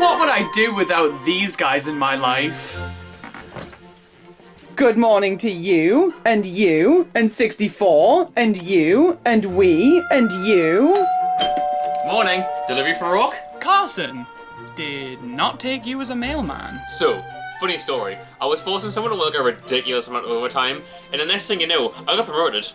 What would I do without these guys in my life? Good morning to you, and 64, and you, and we, and you. Morning. Delivery for Rawk? Carson, did not take you as a mailman. So, funny story. I was forcing someone to work a ridiculous amount of overtime, and the next thing you know, I got promoted.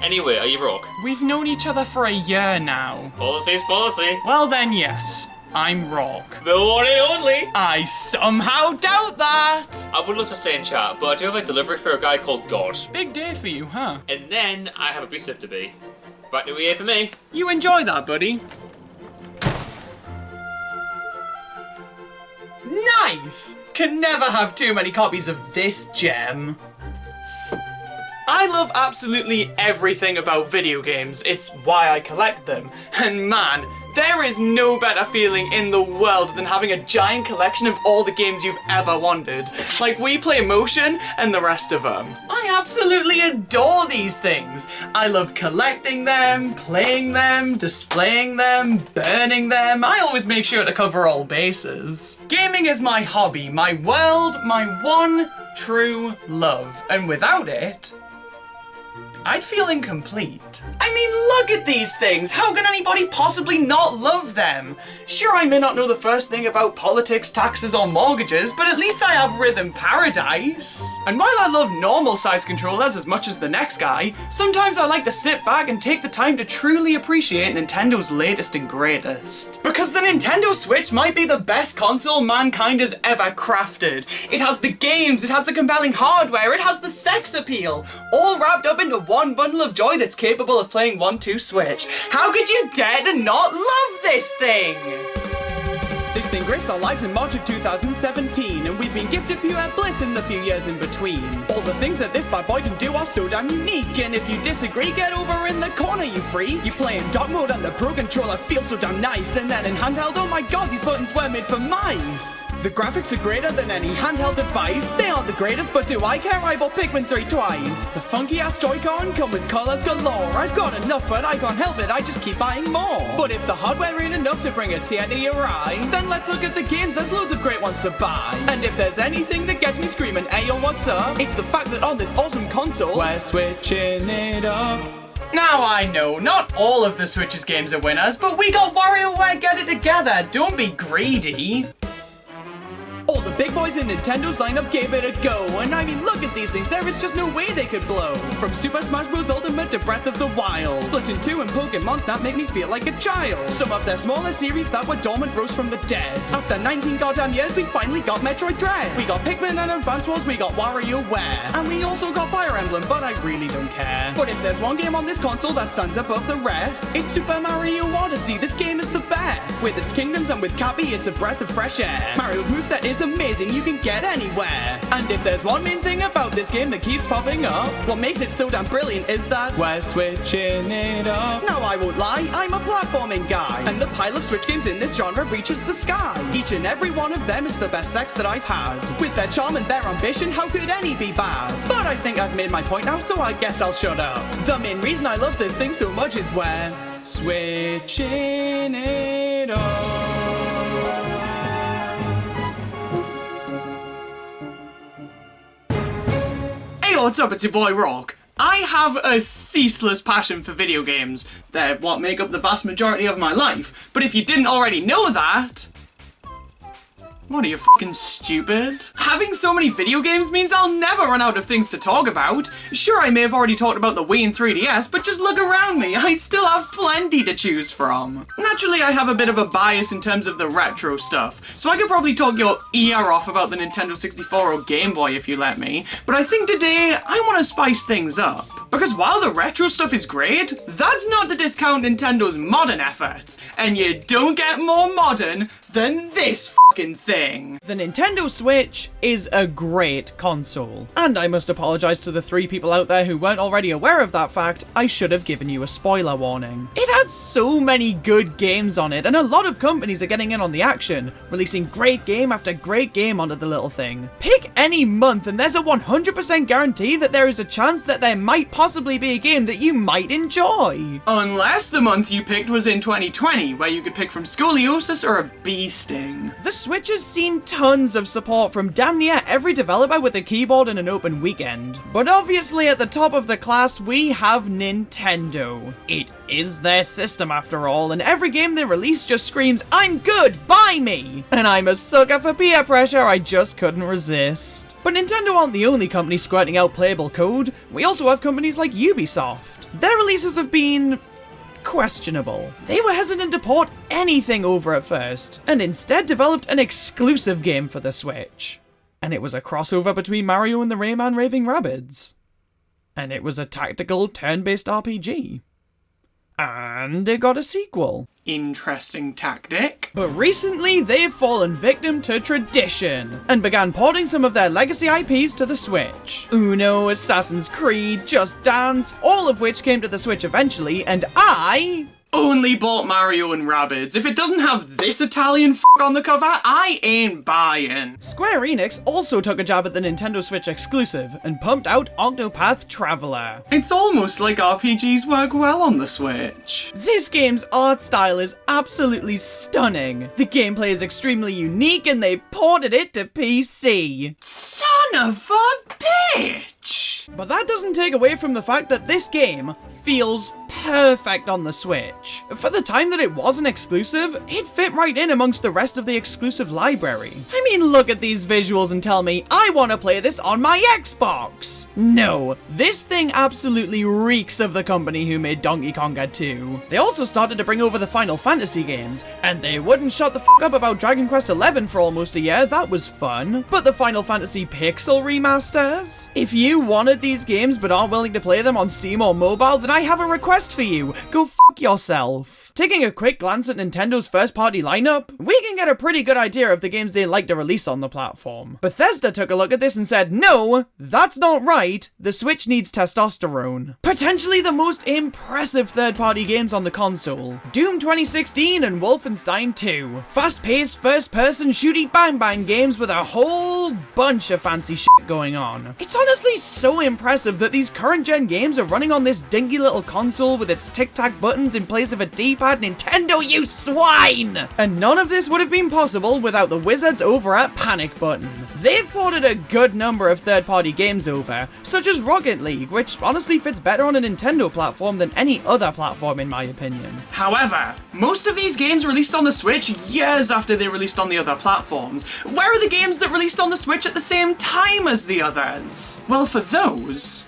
Anyway, are you Rawk? We've known each other for a year now. Policy's policy. Well then, yes. I'm Rawk. The one and only. I somehow doubt that. I would love to stay and chat, but I do have a delivery for a guy called God. Big day for you, huh? And then I have a beast to be. Back to EA for me. You enjoy that, buddy. Nice! Can never have too many copies of this gem. I love absolutely everything about video games. It's why I collect them. And man, there is no better feeling in the world than having a giant collection of all the games you've ever wanted. Like We Play Motion and the rest of them. I absolutely adore these things. I love collecting them, playing them, displaying them, burning them. I always make sure to cover all bases. Gaming is my hobby, my world, my one true love. And without it, I'd feel incomplete. I mean, look at these things! How can anybody possibly not love them? Sure, I may not know the first thing about politics, taxes, or mortgages, but at least I have Rhythm Paradise. And while I love normal-sized controllers as much as the next guy, sometimes I like to sit back and take the time to truly appreciate Nintendo's latest and greatest. Because the Nintendo Switch might be the best console mankind has ever crafted. It has the games, it has the compelling hardware, it has the sex appeal, all wrapped up into one bundle of joy that's capable of playing 1-2 Switch. How could you dare to not love this thing? This thing graced our lives in March of 2017, and we've been gifted pure bliss in the few years in between. All the things that this bad boy can do are so damn unique, and if you disagree, get over in the corner, you freak. You play in dock mode and the Pro Controller feels so damn nice, and then in handheld, oh my god, these buttons were made for mice. The graphics are greater than any handheld device. They aren't the greatest, but do I care? I bought Pikmin 3 twice. The funky ass Joy-Con come with colors galore. I've got enough, but I can't help it, I just keep buying more. But if the hardware ain't enough to bring a tear to your eye, then let's look at the games, there's loads of great ones to buy. And if there's anything that gets me screaming, hey yo, what's up? It's the fact that on this awesome console, we're switching it up. Now I know, not all of the Switch's games are winners, but we got WarioWare Get It Together, don't be greedy. All the big boys in Nintendo's lineup gave it a go, and I mean, look at these things, there is just no way they could blow. From Super Smash Bros. Ultimate to Breath of the Wild, Splatoon 2 and Pokemon Snap make me feel like a child. Some of their smaller series that were dormant rose from the dead. After 19 goddamn years, we finally got Metroid Dread. We got Pikmin and Advance Wars, we got WarioWare. And we also got Fire Emblem, but I really don't care. But if there's one game on this console that stands above the rest, it's Super Mario Odyssey. This game is the best. With its kingdoms and with Cappy, it's a breath of fresh air. Mario's moveset is amazing, you can get anywhere. And if there's one main thing about this game that keeps popping up, what makes it so damn brilliant is that we're switching it up. Now I won't lie, I'm a platforming guy, and the pile of Switch games in this genre reaches the sky. Each and every one of them is the best sex that I've had. With their charm and their ambition, how could any be bad? But I think I've made my point now, so I guess I'll shut up. The main reason I love this thing so much is we're switching it up. Hey, what's up? It's your boy Rawk. I have a ceaseless passion for video games. They're what make up the vast majority of my life. But if you didn't already know that, what are you, fucking stupid? Having so many video games means I'll never run out of things to talk about. Sure, I may have already talked about the Wii and 3DS, but just look around me, I still have plenty to choose from. Naturally, I have a bit of a bias in terms of the retro stuff, so I could probably talk your ear off about the Nintendo 64 or Game Boy if you let me, but I think today I want to spice things up. Because while the retro stuff is great, that's not to discount Nintendo's modern efforts, and you don't get more modern than this fucking thing. The Nintendo Switch is a great console, and I must apologize to the 3 people out there who weren't already aware of that fact. I should have given you a spoiler warning. It has so many good games on it, and a lot of companies are getting in on the action, releasing great game after great game onto the little thing. Pick any month and there's a 100% guarantee that there is a chance that there might possibly possibly be a game that you might enjoy. Unless the month you picked was in 2020, where you could pick from scoliosis or a bee sting. The Switch has seen tons of support from damn near every developer with a keyboard and an open weekend. But obviously at the top of the class we have Nintendo. It is their system after all, and every game they release just screams, "I'm good, buy me!" And I'm a sucker for peer pressure, I just couldn't resist. But Nintendo aren't the only company squirting out playable code. We also have companies like Ubisoft. Their releases have been questionable. They were hesitant to port anything over at first, and instead developed an exclusive game for the Switch. And it was a crossover between Mario and the Rayman Raving Rabbids. And it was a tactical turn-based RPG. And it got a sequel. Interesting tactic. But recently, they've fallen victim to tradition, and began porting some of their legacy IPs to the Switch. Uno, Assassin's Creed, Just Dance, all of which came to the Switch eventually, and I only bought Mario and Rabbids. If it doesn't have this Italian f*** on the cover, I ain't buying. Square Enix also took a jab at the Nintendo Switch exclusive, and pumped out Octopath Traveler. It's almost like RPGs work well on the Switch. This game's art style is absolutely stunning. The gameplay is extremely unique, and they ported it to PC. Son of a bitch! But that doesn't take away from the fact that this game feels perfect on the Switch. For the time that it wasn't exclusive, it fit right in amongst the rest of the exclusive library. I mean, look at these visuals and tell me, I want to play this on my Xbox! No, this thing absolutely reeks of the company who made Donkey Konga 2. They also started to bring over the Final Fantasy games, and they wouldn't shut the f*** up about Dragon Quest XI for almost a year, that was fun. But the Final Fantasy Pixel remasters? If you wanted these games but aren't willing to play them on Steam or mobile, then I have a request for you. Go f*** yourself. Taking a quick glance at Nintendo's first-party lineup, we can get a pretty good idea of the games they'd like to release on the platform. Bethesda took a look at this and said, no, that's not right. The Switch needs testosterone. Potentially the most impressive third-party games on the console. Doom 2016 and Wolfenstein 2. Fast-paced, first-person shooty bang-bang games with a whole bunch of fancy shit going on. It's honestly so impressive that these current-gen games are running on this dinky little console with its tic-tac buttons in place of a D-pad. Nintendo, you swine! And none of this would have been possible without the wizards over at Panic Button. They've ported a good number of third-party games over, such as Rocket League, which honestly fits better on a Nintendo platform than any other platform in my opinion. However, most of these games released on the Switch years after they released on the other platforms. Where are the games that released on the Switch at the same time as the others? Well, for those,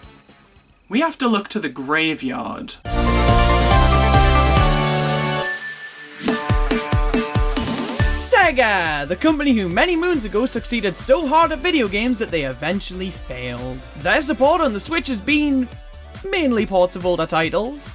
we have to look to the graveyard. Sega, the company who many moons ago succeeded so hard at video games that they eventually failed. Their support on the Switch has been mainly ports of older titles,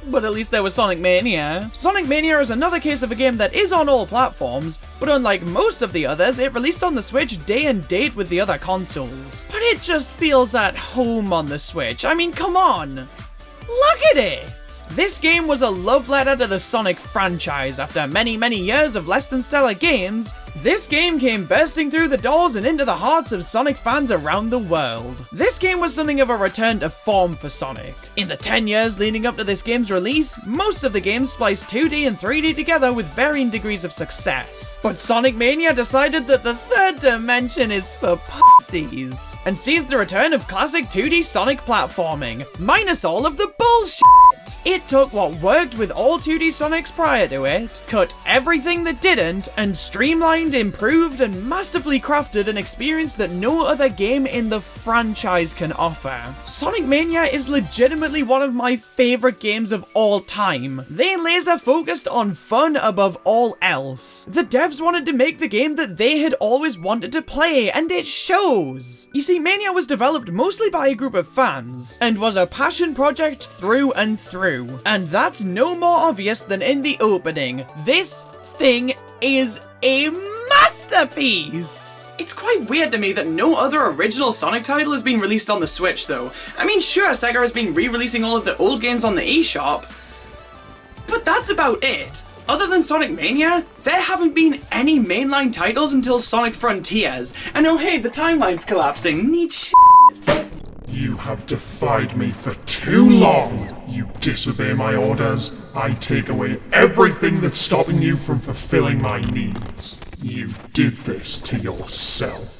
but at least there was Sonic Mania. Sonic Mania is another case of a game that is on all platforms, but unlike most of the others, it released on the Switch day and date with the other consoles. But it just feels at home on the Switch. I mean, come on! Look at it! This game was a love letter to the Sonic franchise. After many years of less than stellar games, this game came bursting through the doors and into the hearts of Sonic fans around the world. This game was something of a return to form for Sonic. In the 10 years leading up to this game's release, most of the games spliced 2D and 3D together with varying degrees of success. But Sonic Mania decided that the third dimension is for pussies, and sees the return of classic 2D Sonic platforming, minus all of the bullshit. It took what worked with all 2D Sonics prior to it, cut everything that didn't, and streamlined, improved, and masterfully crafted an experience that no other game in the franchise can offer. Sonic Mania is legitimately one of my favorite games of all time. They laser focused on fun above all else. The devs wanted to make the game that they had always wanted to play, and it shows. You see, Mania was developed mostly by a group of fans, and was a passion project through and through. And that's no more obvious than in the opening. This thing is a masterpiece! It's quite weird to me that no other original Sonic title has been released on the Switch though. I mean, sure, Sega has been re-releasing all of the old games on the eShop, but that's about it. Other than Sonic Mania, there haven't been any mainline titles until Sonic Frontiers. And oh hey, the timeline's collapsing. Neat shit. You have defied me for too long. You disobey my orders. I take away everything that's stopping you from fulfilling my needs. You did this to yourself.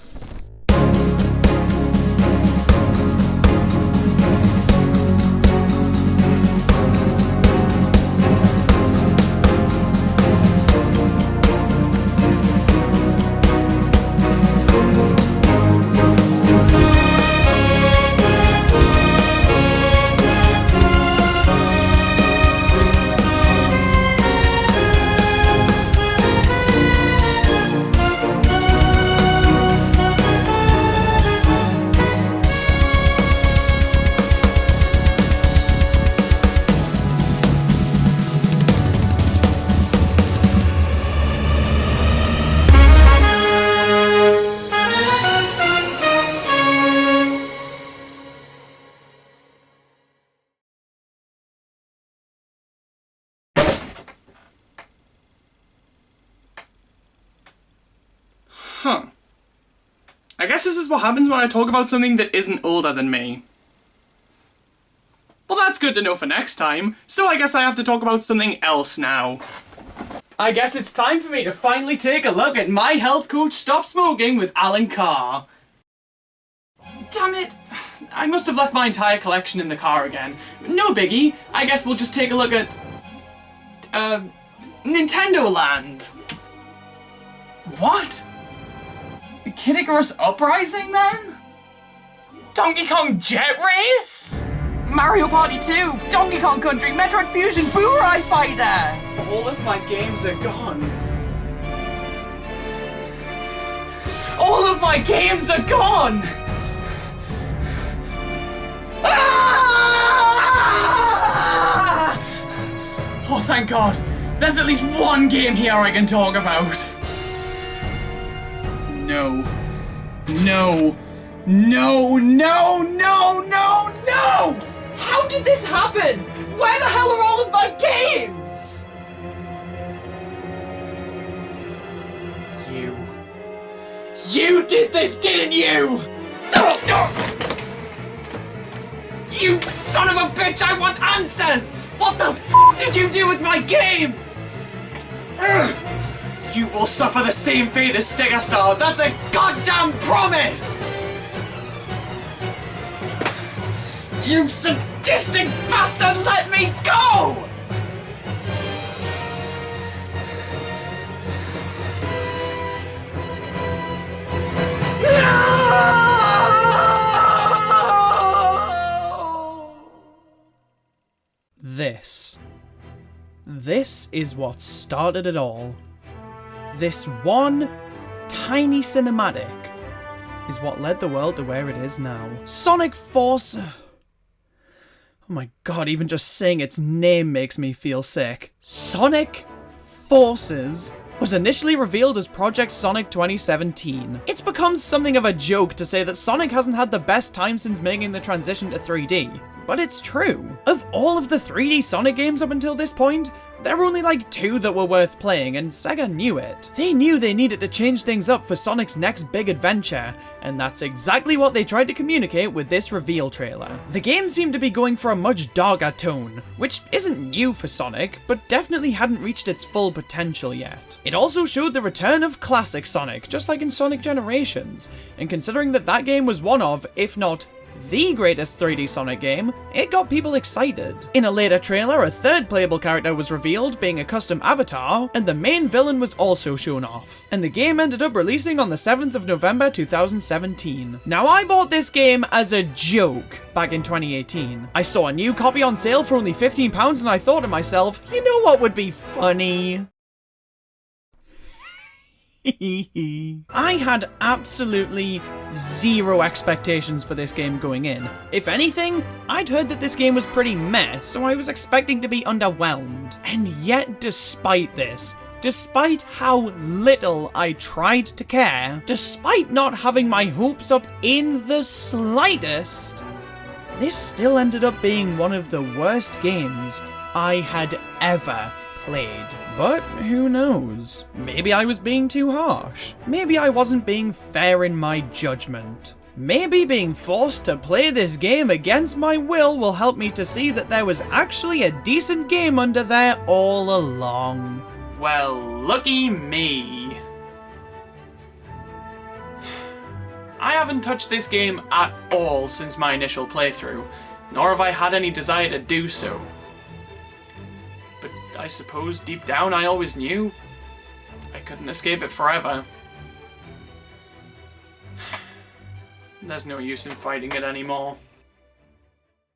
Huh. I guess this is what happens when I talk about something that isn't older than me. Well, that's good to know for next time, so I guess I have to talk about something else now. I guess it's time for me to finally take a look at My Health Coach Stop Smoking with Alen Carr. Damn it! I must have left my entire collection in the car again. No biggie, I guess we'll just take a look at... Nintendo Land. What? Kid Icarus Uprising then? Donkey Kong Jet Race? Mario Party 2, Donkey Kong Country, Metroid Fusion, Boo-Rai Fighter! All of my games are gone. All of my games are gone! Ah! Oh, thank God. There's at least one game here I can talk about. No. No. No, no, no, no, no! How did this happen? Where the hell are all of my games? You did this, didn't you? You son of a bitch, I want answers! What the f*** did you do with my games? You will suffer the same fate as Sticker Star, that's a goddamn promise! You sadistic bastard, let me go! No! This is what started it all. This one tiny cinematic is what led the world to where it is now. Sonic Force... Oh my god, even just saying its name makes me feel sick. Sonic Forces was initially revealed as Project Sonic 2017. It's become something of a joke to say that Sonic hasn't had the best time since making the transition to 3D. But it's true. Of all of the 3D Sonic games up until this point, there were only like 2 that were worth playing, and Sega knew it. They knew they needed to change things up for Sonic's next big adventure, and that's exactly what they tried to communicate with this reveal trailer. The game seemed to be going for a much darker tone, which isn't new for Sonic, but definitely hadn't reached its full potential yet. It also showed the return of classic Sonic, just like in Sonic Generations, and considering that that game was one of, if not the greatest 3D Sonic game, it got people excited. In a later trailer, a third playable character was revealed, being a custom avatar, and the main villain was also shown off. And the game ended up releasing on the 7th of November 2017. Now, I bought this game as a joke back in 2018. I saw a new copy on sale for only £15 and I thought to myself, you know what would be funny? I had absolutely zero expectations for this game going in. If anything, I'd heard that this game was pretty meh, so I was expecting to be underwhelmed. And yet, despite this, despite how little I tried to care, despite not having my hopes up in the slightest, this still ended up being one of the worst games I had ever played. But who knows? Maybe I was being too harsh. Maybe I wasn't being fair in my judgment. Maybe being forced to play this game against my will help me to see that there was actually a decent game under there all along. Well, lucky me. I haven't touched this game at all since my initial playthrough, nor have I had any desire to do so. But I suppose deep down I always knew I couldn't escape it forever. There's no use in fighting it anymore.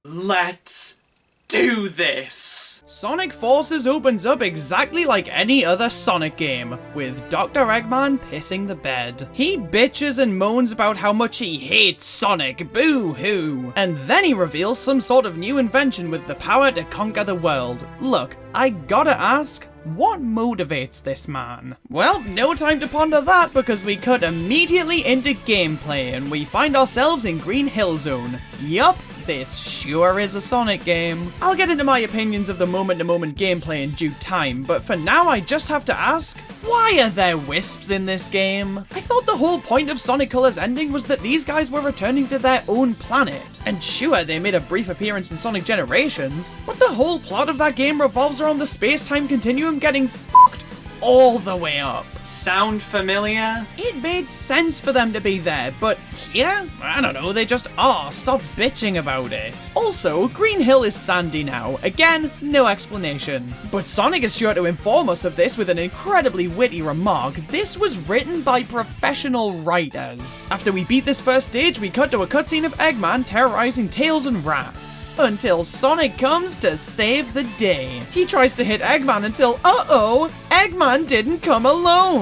Let's do this! Sonic Forces opens up exactly like any other Sonic game, with Dr. Eggman pissing the bed. He bitches and moans about how much he hates Sonic, boo-hoo, and then he reveals some sort of new invention with the power to conquer the world. Look, I gotta ask, what motivates this man? Well, no time to ponder that because we cut immediately into gameplay and we find ourselves in Green Hill Zone. Yup, this sure is a Sonic game. I'll get into my opinions of the moment-to-moment gameplay in due time, but for now I just have to ask, why are there wisps in this game? I thought the whole point of Sonic Colors ending was that these guys were returning to their own planet. And sure, they made a brief appearance in Sonic Generations, but the whole plot of that game revolves around the space-time continuum getting fucked all the way up. Sound familiar? It made sense for them to be there, but here? I don't know, they just are. Stop bitching about it. Also, Green Hill is sandy now. Again, no explanation. But Sonic is sure to inform us of this with an incredibly witty remark. This was written by professional writers. After we beat this first stage, we cut to a cutscene of Eggman terrorizing Tails and Rats. Until Sonic comes to save the day. He tries to hit Eggman until, uh-oh, Eggman didn't come alone.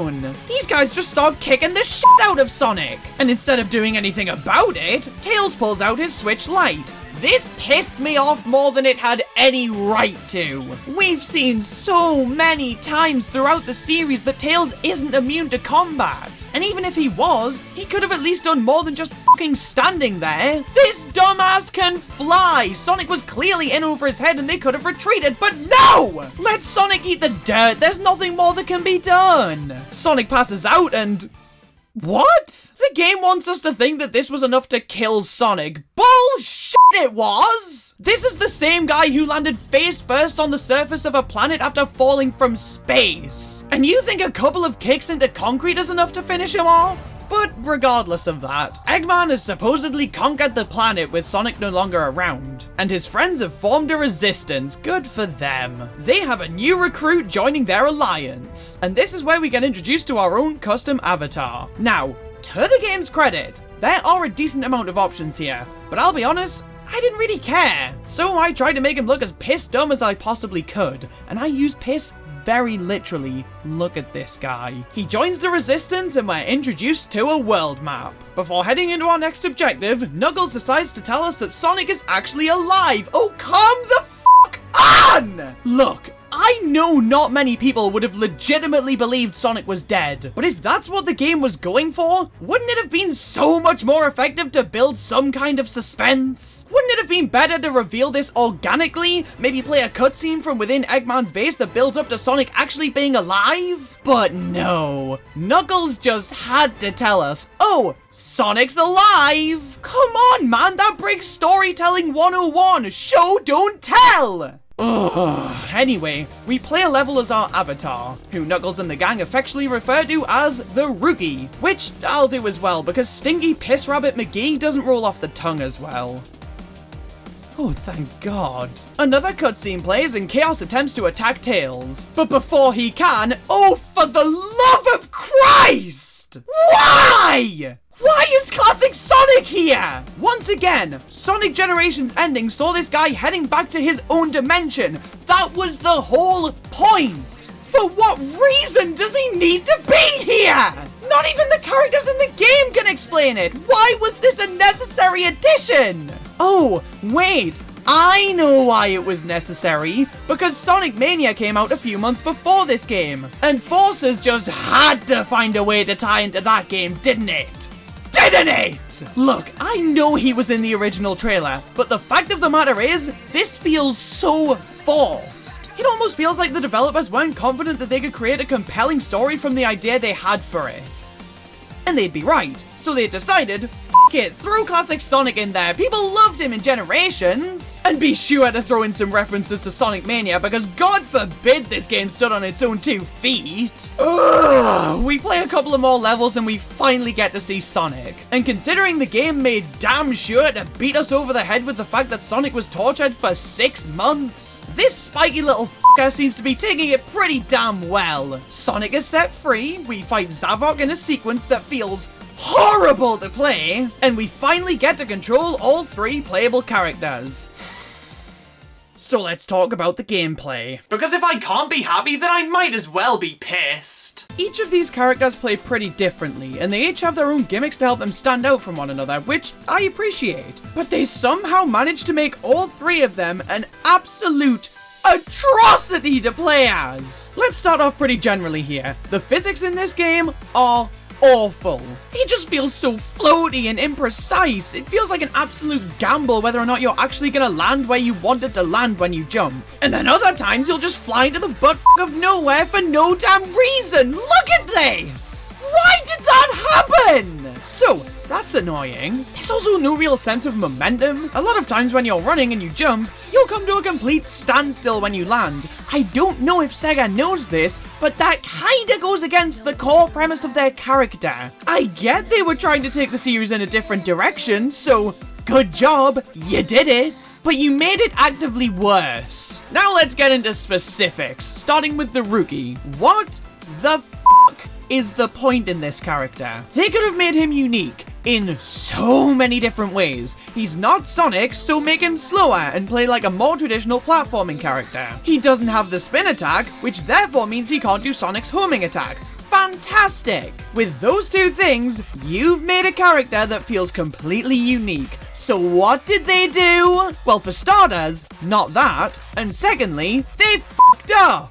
These guys just start kicking the shit out of Sonic. And instead of doing anything about it, Tails pulls out his Switch Lite. This pissed me off more than it had any right to. We've seen so many times throughout the series that Tails isn't immune to combat. And even if he was, he could have at least done more than just fucking standing there. This dumbass can fly! Sonic was clearly in over his head and they could have retreated, but no! Let Sonic eat the dirt, there's nothing more that can be done. Sonic passes out and... what? The game wants us to think that this was enough to kill Sonic. Bullshit it was! This is the same guy who landed face first on the surface of a planet after falling from space. And you think a couple of kicks into concrete is enough to finish him off? But regardless of that, Eggman has supposedly conquered the planet with Sonic no longer around. And his friends have formed a resistance, good for them. They have a new recruit joining their alliance. And this is where we get introduced to our own custom avatar. Now, to the game's credit, there are a decent amount of options here. But I'll be honest, I didn't really care. So I tried to make him look as piss dumb as I possibly could. And I used piss very literally. Look at this guy. He joins the resistance and we're introduced to a world map. Before heading into our next objective, Knuckles decides to tell us that Sonic is actually alive. Oh, come the fuck on! Look, I know not many people would have legitimately believed Sonic was dead, but if that's what the game was going for, wouldn't it have been so much more effective to build some kind of suspense? Wouldn't it have been better to reveal this organically? Maybe play a cutscene from within Eggman's base that builds up to Sonic actually being alive? But no, Knuckles just had to tell us, oh, Sonic's alive! Come on, man, that breaks storytelling 101, show don't tell! Ugh. Anyway, we play a level as our avatar, who Knuckles and the gang affectionately refer to as the Rookie, which I'll do as well because Stingy Piss Rabbit McGee doesn't roll off the tongue as well. Oh, thank God. Another cutscene plays and Chaos attempts to attack Tails. But before he can, oh, for the love of Christ! Why? Why is Classic Sonic here? Once again, Sonic Generations ending saw this guy heading back to his own dimension. That was the whole point. For what reason does he need to be here? Not even the characters in the game can explain it. Why was this a necessary addition? Oh, wait. I know why it was necessary, because Sonic Mania came out a few months before this game, and Forces just had to find a way to tie into that game, didn't it? Didn't it? Look, I know he was in the original trailer, but the fact of the matter is, this feels so forced. It almost feels like the developers weren't confident that they could create a compelling story from the idea they had for it. And they'd be right, so they decided, it, throw classic Sonic in there. People loved him in Generations. And be sure to throw in some references to Sonic Mania, because God forbid this game stood on its own 2 feet. Ugh. We play a couple of more levels and we finally get to see Sonic. And considering the game made damn sure to beat us over the head with the fact that Sonic was tortured for 6 months, this spiky little f***er seems to be taking it pretty damn well. Sonic is set free, we fight Zavok in a sequence that feels horrible to play, and we finally get to control all 3 playable characters. So let's talk about the gameplay. Because if I can't be happy, then I might as well be pissed. Each of these characters play pretty differently, and they each have their own gimmicks to help them stand out from one another, which I appreciate. But they somehow managed to make all 3 of them an absolute atrocity to play as. Let's start off pretty generally here. The physics in this game are awful. They just feel so floaty and imprecise. It feels like an absolute gamble whether or not you're actually gonna land where you wanted to land when you jump. And then other times you'll just fly into the butt of nowhere for no damn reason. Look at this! Why did that happen? So, that's annoying. There's also no real sense of momentum. A lot of times when you're running and you jump, you'll come to a complete standstill when you land. I don't know if Sega knows this, but that kinda goes against the core premise of their character. I get they were trying to take the series in a different direction, so good job, you did it. But you made it actively worse. Now let's get into specifics, starting with the rookie. What the fuck is the point in this character? They could have made him unique in so many different ways. He's not Sonic, so make him slower and play like a more traditional platforming character. He doesn't have the spin attack, which therefore means he can't do Sonic's homing attack. Fantastic! With those 2 things, you've made a character that feels completely unique. So what did they do? Well, for starters, not that. And secondly, they fucked up.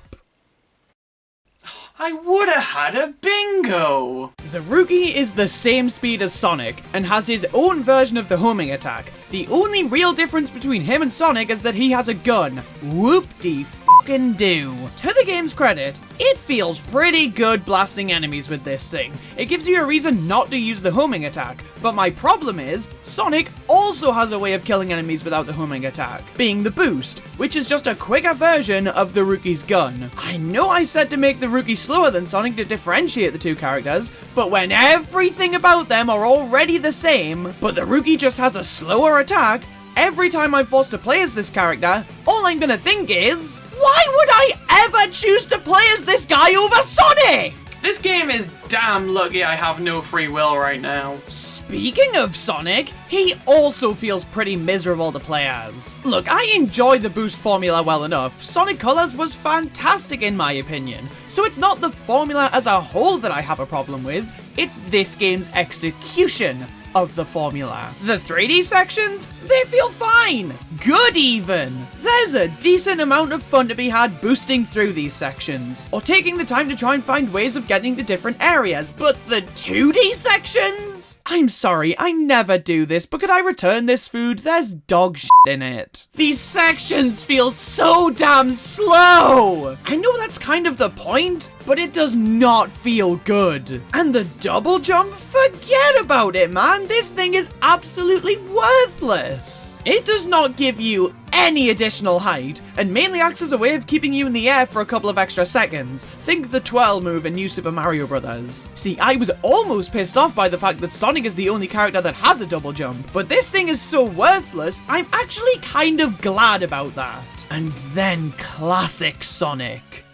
I would've had a bingo! The rookie is the same speed as Sonic, and has his own version of the homing attack. The only real difference between him and Sonic is that he has a gun. Whoop-de-fucking-do. To the game's credit, it feels pretty good blasting enemies with this thing. It gives you a reason not to use the homing attack, but my problem is, Sonic also has a way of killing enemies without the homing attack, being the boost, which is just a quicker version of the rookie's gun. I know I said to make the rookie slower than Sonic to differentiate the 2 characters, but when everything about them are already the same, but the rookie just has a slower attack, every time I'm forced to play as this character, all I'm gonna think is, why would I ever choose to play as this guy over Sonic? This game is damn lucky I have no free will right now. Speaking of Sonic, he also feels pretty miserable to play as. Look, I enjoy the boost formula well enough. Sonic Colors was fantastic in my opinion. So it's not the formula as a whole that I have a problem with, it's this game's execution of the formula. The 3D sections, they feel fine. Good even. There's a decent amount of fun to be had boosting through these sections, or taking the time to try and find ways of getting to different areas, but the 2D sections? I'm sorry, I never do this, but could I return this food? There's dog shit in it. These sections feel so damn slow. I know that's kind of the point, but it does not feel good. And the double jump? Forget about it, man. This thing is absolutely worthless. It does not give you any additional height, and mainly acts as a way of keeping you in the air for a couple of extra seconds. Think the twirl move in New Super Mario Bros. See, I was almost pissed off by the fact that Sonic is the only character that has a double jump, but this thing is so worthless, I'm actually kind of glad about that. And then classic Sonic.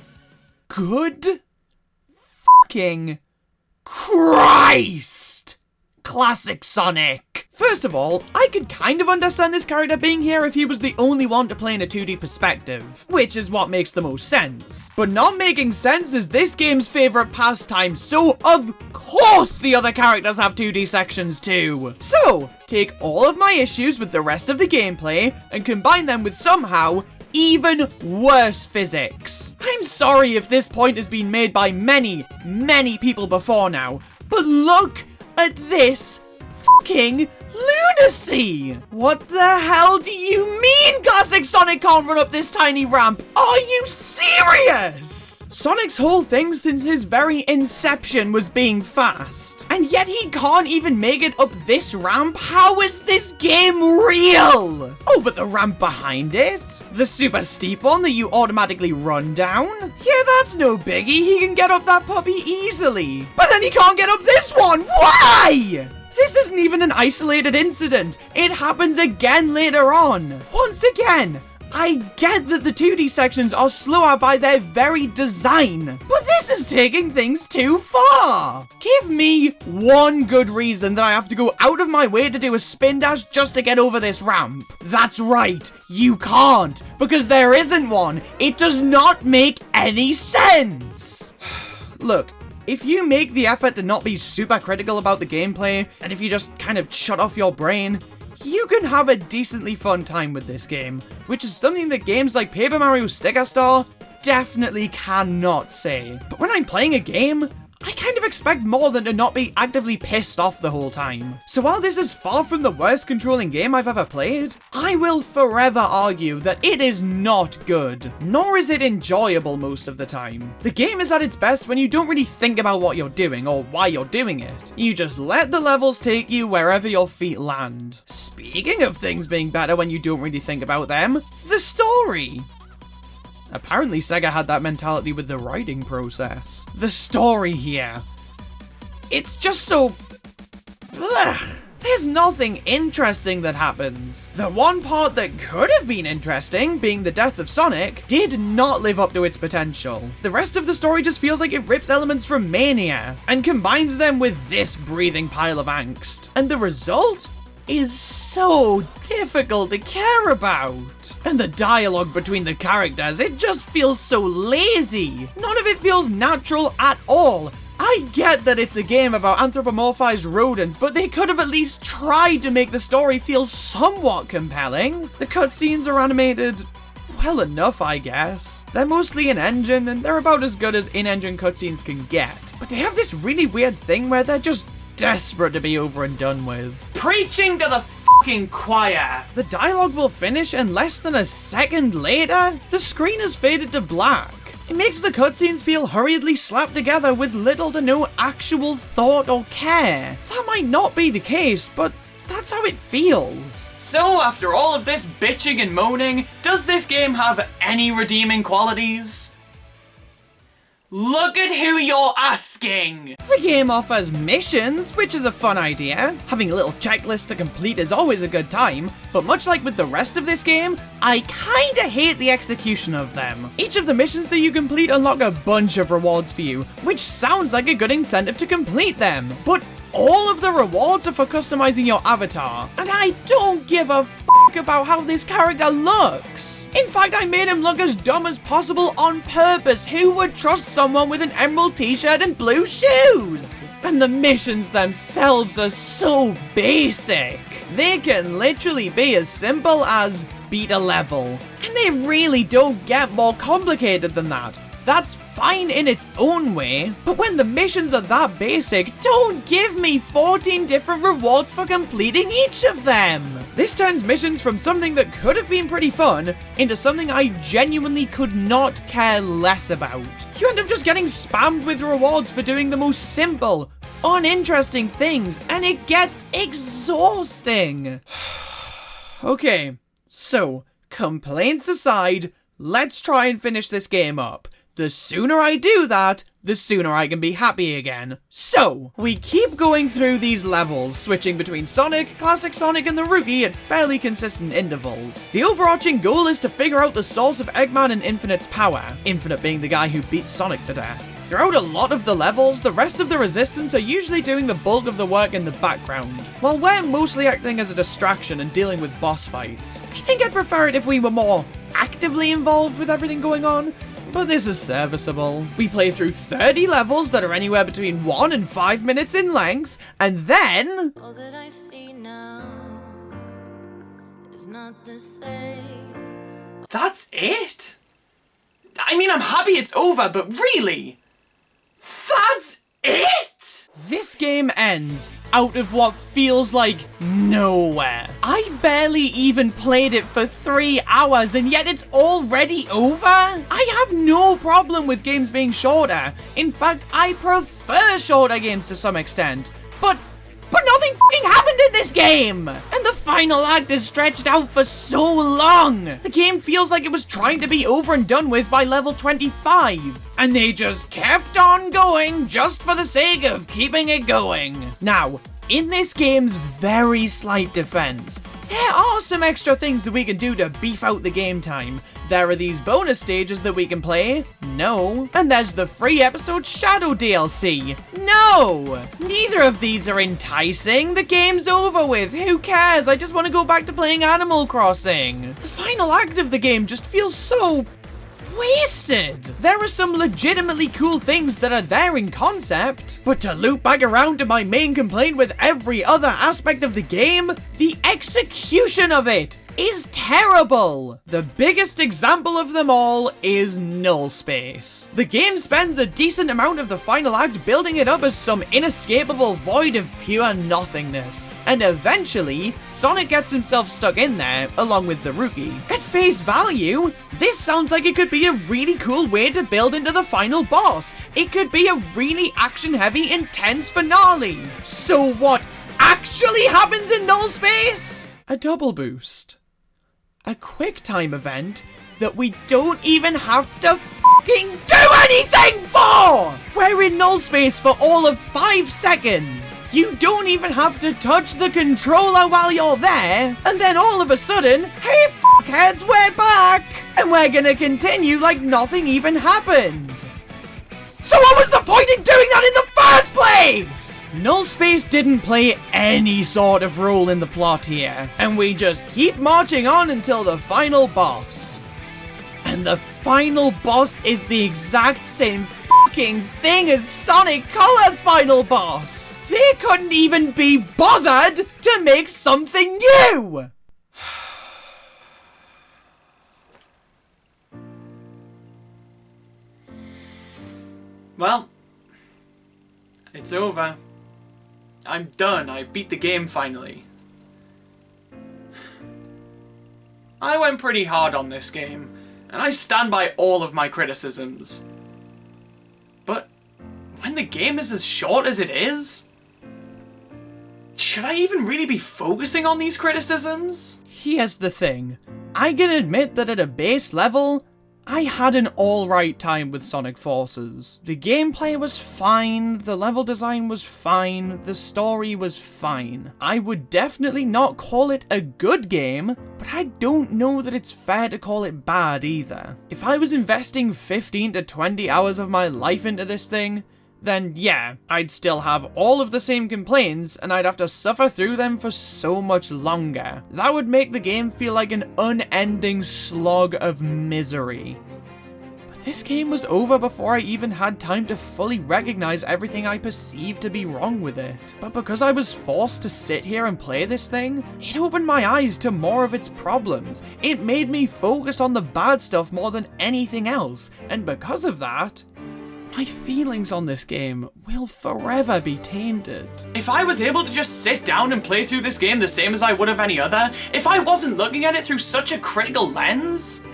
Good fucking Christ! Classic Sonic! First of all, I could kind of understand this character being here if he was the only one to play in a 2D perspective, which is what makes the most sense. But not making sense is this game's favourite pastime, so of course the other characters have 2D sections too. So, take all of my issues with the rest of the gameplay and combine them with somehow even worse physics. I'm sorry if this point has been made by many people before now, but look at this fucking lunacy! What the hell do you mean Classic Sonic can't run up this tiny ramp? Are you serious? Sonic's whole thing since his very inception was being fast. And yet he can't even make it up this ramp? How is this game real? Oh, but the ramp behind it? The super steep one that you automatically run down? Yeah, that's no biggie. He can get up that puppy easily. But then he can't get up this one. Why? This isn't even an isolated incident. It happens again later on. Once again, I get that the 2D sections are slower by their very design, but this is taking things too far. Give me one good reason that I have to go out of my way to do a spin dash just to get over this ramp. That's right, you can't, because there isn't one. It does not make any sense. Look, if you make the effort to not be super critical about the gameplay, and if you just kind of shut off your brain, you can have a decently fun time with this game, which is something that games like Paper Mario Sticker Star definitely cannot say. But when I'm playing a game, I kind of expect more than to not be actively pissed off the whole time. So while this is far from the worst controlling game I've ever played, I will forever argue that it is not good, nor is it enjoyable most of the time. The game is at its best when you don't really think about what you're doing or why you're doing it. You just let the levels take you wherever your feet land. Speaking of things being better when you don't really think about them, the story. Apparently Sega had that mentality with the writing process. The story here. It's just so... Ugh. There's nothing interesting that happens. The one part that could have been interesting, being the death of Sonic, did not live up to its potential. The rest of the story just feels like it rips elements from Mania and combines them with this breathing pile of angst. And the result is so difficult to care about. And the dialogue between the characters, it just feels so lazy. None of it feels natural at all. I get that it's a game about anthropomorphized rodents, but they could have at least tried to make the story feel somewhat compelling. The cutscenes are animated well enough, I guess. They're mostly in engine, and they're about as good as in-engine cutscenes can get. But they have this really weird thing where they're just desperate to be over and done with. Preaching to the fucking choir! The dialogue will finish, and less than a second later, the screen has faded to black. It makes the cutscenes feel hurriedly slapped together with little to no actual thought or care. That might not be the case, but that's how it feels. So, after all of this bitching and moaning, does this game have any redeeming qualities? Look at who you're asking! The game offers missions, which is a fun idea. Having a little checklist to complete is always a good time, but much like with the rest of this game, I kinda hate the execution of them. Each of the missions that you complete unlock a bunch of rewards for you, which sounds like a good incentive to complete them, but all of the rewards are for customizing your avatar, and I don't give a fuck about how this character looks. In fact, I made him look as dumb as possible on purpose. Who would trust someone with an emerald t-shirt and blue shoes? And the missions themselves are so basic. They can literally be as simple as beat a level, and they really don't get more complicated than that. That's fine in its own way, but when the missions are that basic, don't give me 14 different rewards for completing each of them! This turns missions from something that could have been pretty fun into something I genuinely could not care less about. You end up just getting spammed with rewards for doing the most simple, uninteresting things, and it gets exhausting. Okay, so, complaints aside, let's try and finish this game up. The sooner I do that, the sooner I can be happy again. So, we keep going through these levels, switching between Sonic, Classic Sonic, and the Rookie at fairly consistent intervals. The overarching goal is to figure out the source of Eggman and Infinite's power, Infinite being the guy who beats Sonic to death. Throughout a lot of the levels, the rest of the Resistance are usually doing the bulk of the work in the background, while we're mostly acting as a distraction and dealing with boss fights. I think I'd prefer it if we were more actively involved with everything going on, but this is serviceable. We play through 30 levels that are anywhere between 1 and 5 minutes in length, and then... All that I see now is not the same. That's it? I mean, I'm happy it's over, but really? That's it? This game ends out of what feels like nowhere. I barely even played it for 3 hours and yet it's already over? I have no problem with games being shorter. In fact, I prefer shorter games to some extent. But nothing f***ing happened in this game! And the final act is stretched out for so long! The game feels like it was trying to be over and done with by level 25. And they just kept on going just for the sake of keeping it going. Now, in this game's very slight defense, there are some extra things that we can do to beef out the game time. There are these bonus stages that we can play. No. And there's the free episode Shadow DLC. No. Neither of these are enticing. The game's over with. Who cares? I just want to go back to playing Animal Crossing. The final act of the game just feels so wasted. There are some legitimately cool things that are there in concept, but to loop back around to my main complaint with every other aspect of the game, the execution of it is terrible. The biggest example of them all is null space. The game spends a decent amount of the final act building it up as some inescapable void of pure nothingness, and eventually, Sonic gets himself stuck in there, along with the rookie. At face value, this sounds like it could be a really cool way to build into the final boss. It could be a really action-heavy, intense finale. So what actually happens in null space? A double boost. A quick time event that we don't even have to fucking do anything for! We're in null space for all of 5 seconds. You don't even have to touch the controller while you're there, and then all of a sudden, hey fuckheads, we're back! And we're gonna continue like nothing even happened. So what was the point in doing that in the first place? Null space didn't play any sort of role in the plot here, and we just keep marching on until the final boss. And the final boss is the exact same fucking thing as Sonic Color's final boss! They couldn't even be bothered to make something new! Well, it's over. I'm done. I beat the game finally. I went pretty hard on this game, and I stand by all of my criticisms. But when the game is as short as it is, should I even really be focusing on these criticisms? Here's the thing. I can admit that at a base level, I had an alright time with Sonic Forces. The gameplay was fine, the level design was fine, the story was fine. I would definitely not call it a good game, but I don't know that it's fair to call it bad either. If I was investing 15 to 20 hours of my life into this thing, then yeah, I'd still have all of the same complaints and I'd have to suffer through them for so much longer. That would make the game feel like an unending slog of misery. But this game was over before I even had time to fully recognize everything I perceived to be wrong with it. But because I was forced to sit here and play this thing, it opened my eyes to more of its problems. It made me focus on the bad stuff more than anything else, and because of that, my feelings on this game will forever be tainted. If I was able to just sit down and play through this game the same as I would have any other, if I wasn't looking at it through such a critical lens,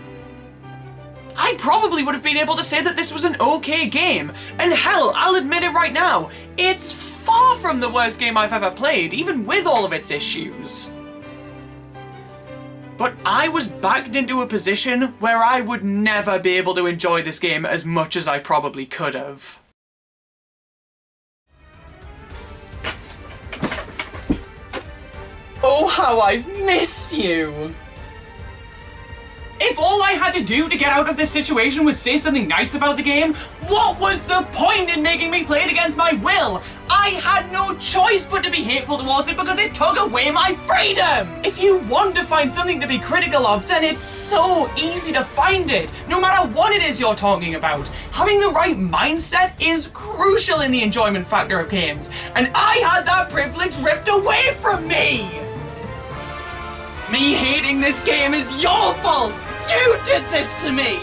I probably would have been able to say that this was an okay game. And hell, I'll admit it right now, it's far from the worst game I've ever played, even with all of its issues. But I was backed into a position where I would never be able to enjoy this game as much as I probably could have. Oh, how I've missed you! If all I had to do to get out of this situation was say something nice about the game, what was the point in making me play it against my will? I had no choice but to be hateful towards it because it took away my freedom! If you want to find something to be critical of, then it's so easy to find it, no matter what it is you're talking about. Having the right mindset is crucial in the enjoyment factor of games, and I had that privilege ripped away from me! Me hating this game is your fault! You did this to me!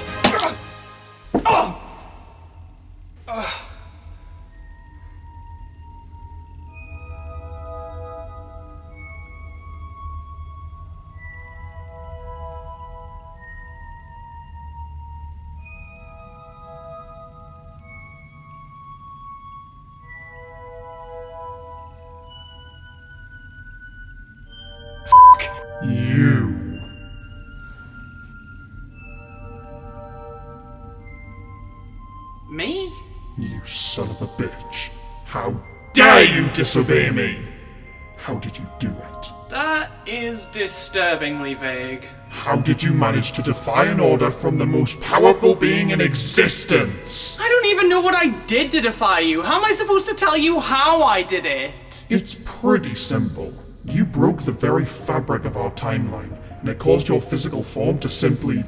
You. Me? You son of a bitch. How dare you disobey me? How did you do it? That is disturbingly vague. How did you manage to defy an order from the most powerful being in existence? I don't even know what I did to defy you. How am I supposed to tell you how I did it? It's pretty simple. You broke the very fabric of our timeline, and it caused your physical form to simply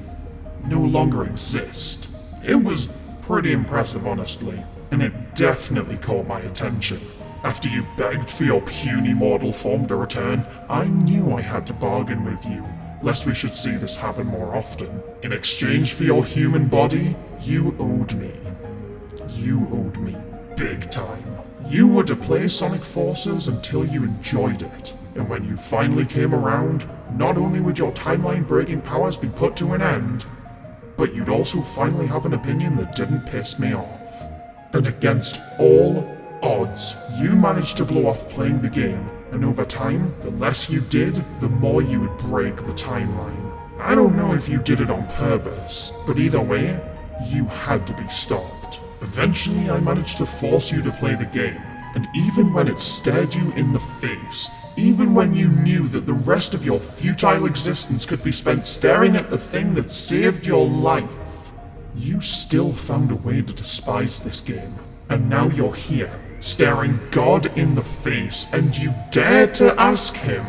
no longer exist. It was pretty impressive, honestly, and it definitely caught my attention. After you begged for your puny mortal form to return, I knew I had to bargain with you, lest we should see this happen more often. In exchange for your human body, you owed me. You owed me big time. You were to play Sonic Forces until you enjoyed it, and when you finally came around, not only would your timeline-breaking powers be put to an end, but you'd also finally have an opinion that didn't piss me off. And against all odds, you managed to blow off playing the game, and over time, the less you did, the more you would break the timeline. I don't know if you did it on purpose, but either way, you had to be stopped. Eventually, I managed to force you to play the game, and even when it stared you in the face, even when you knew that the rest of your futile existence could be spent staring at the thing that saved your life, you still found a way to despise this game. And now you're here, staring God in the face, and you dare to ask him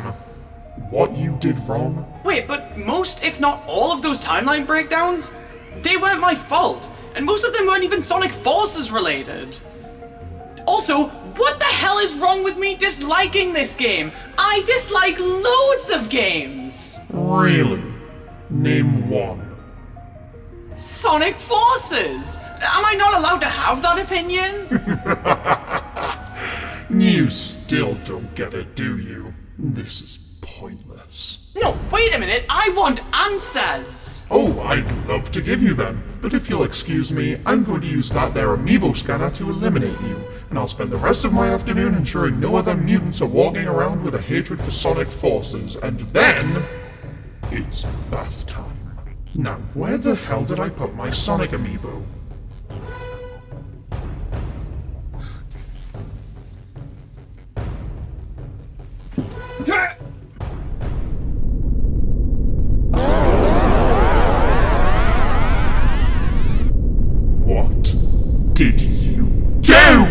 what you did wrong? Wait, but most, if not all of those timeline breakdowns, they weren't my fault, and most of them weren't even Sonic Forces related. Also, what the hell is wrong with me disliking this game? I dislike loads of games! Really? Name one. Sonic Forces! Am I not allowed to have that opinion? You still don't get it, do you? This is pointless. No, wait a minute, I want answers! Oh, I'd love to give you them, but if you'll excuse me, I'm going to use that there amiibo scanner to eliminate you, and I'll spend the rest of my afternoon ensuring no other mutants are walking around with a hatred for Sonic Forces, and then it's bath time. Now, where the hell did I put my Sonic amiibo? What did you do?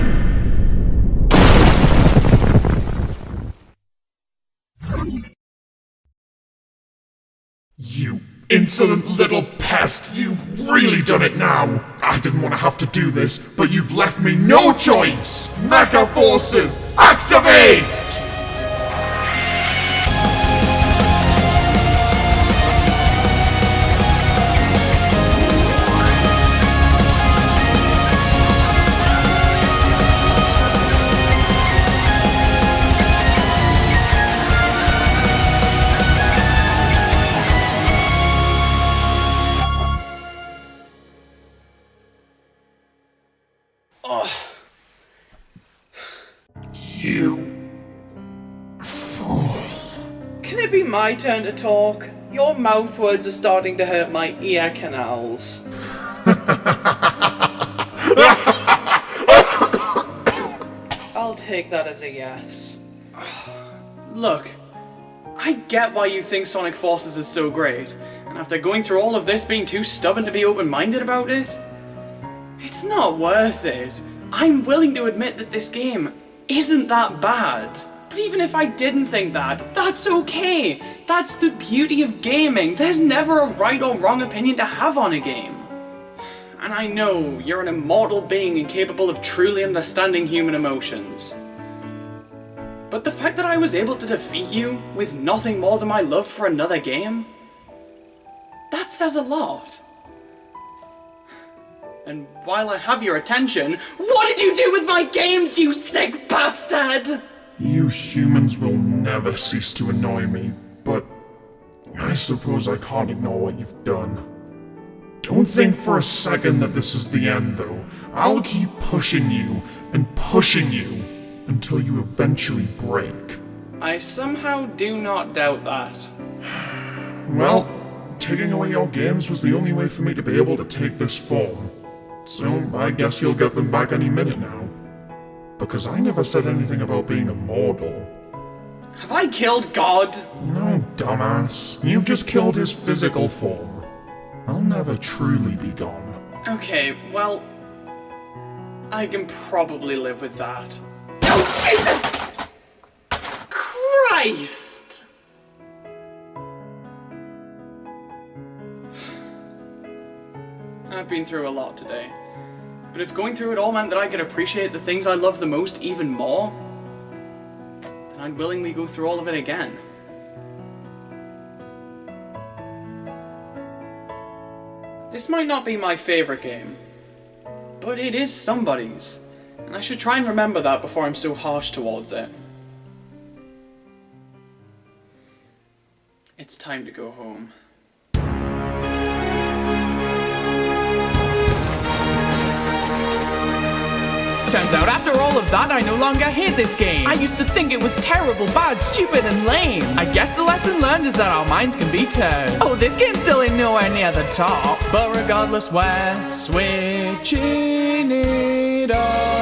You insolent little pest, you've really done it now! I didn't want to have to do this, but you've left me no choice! Mecha Forces, activate! You fool. Can it be my turn to talk? Your mouth words are starting to hurt my ear canals. I'll take that as a yes. Look, I get why you think Sonic Forces is so great, and after going through all of this being too stubborn to be open-minded about it, it's not worth it. I'm willing to admit that this game isn't that bad. But even if I didn't think that, that's okay. That's the beauty of gaming. There's never a right or wrong opinion to have on a game. And I know you're an immortal being incapable of truly understanding human emotions. But the fact that I was able to defeat you with nothing more than my love for another game, that says a lot. And while I have your attention, what did you do with my games, you sick bastard? You humans will never cease to annoy me, but I suppose I can't ignore what you've done. Don't think for a second that this is the end, though. I'll keep pushing you until you eventually break. I somehow do not doubt that. Well, taking away your games was the only way for me to be able to take this form. So I guess you'll get them back any minute now. Because I never said anything about being immortal. Have I killed God? No, dumbass. You've just killed his physical form. I'll never truly be gone. Okay, well, I can probably live with that. Oh, Jesus! Christ! I've been through a lot today. But if going through it all meant that I could appreciate the things I love the most even more, then I'd willingly go through all of it again. This might not be my favorite game, but it is somebody's, and I should try and remember that before I'm so harsh towards it. It's time to go home. Turns out after all of that, I no longer hate this game. I used to think it was terrible, bad, stupid, and lame. I guess the lesson learned is that our minds can be turned. Oh, this game still ain't nowhere near the top. But regardless, we're switching it up.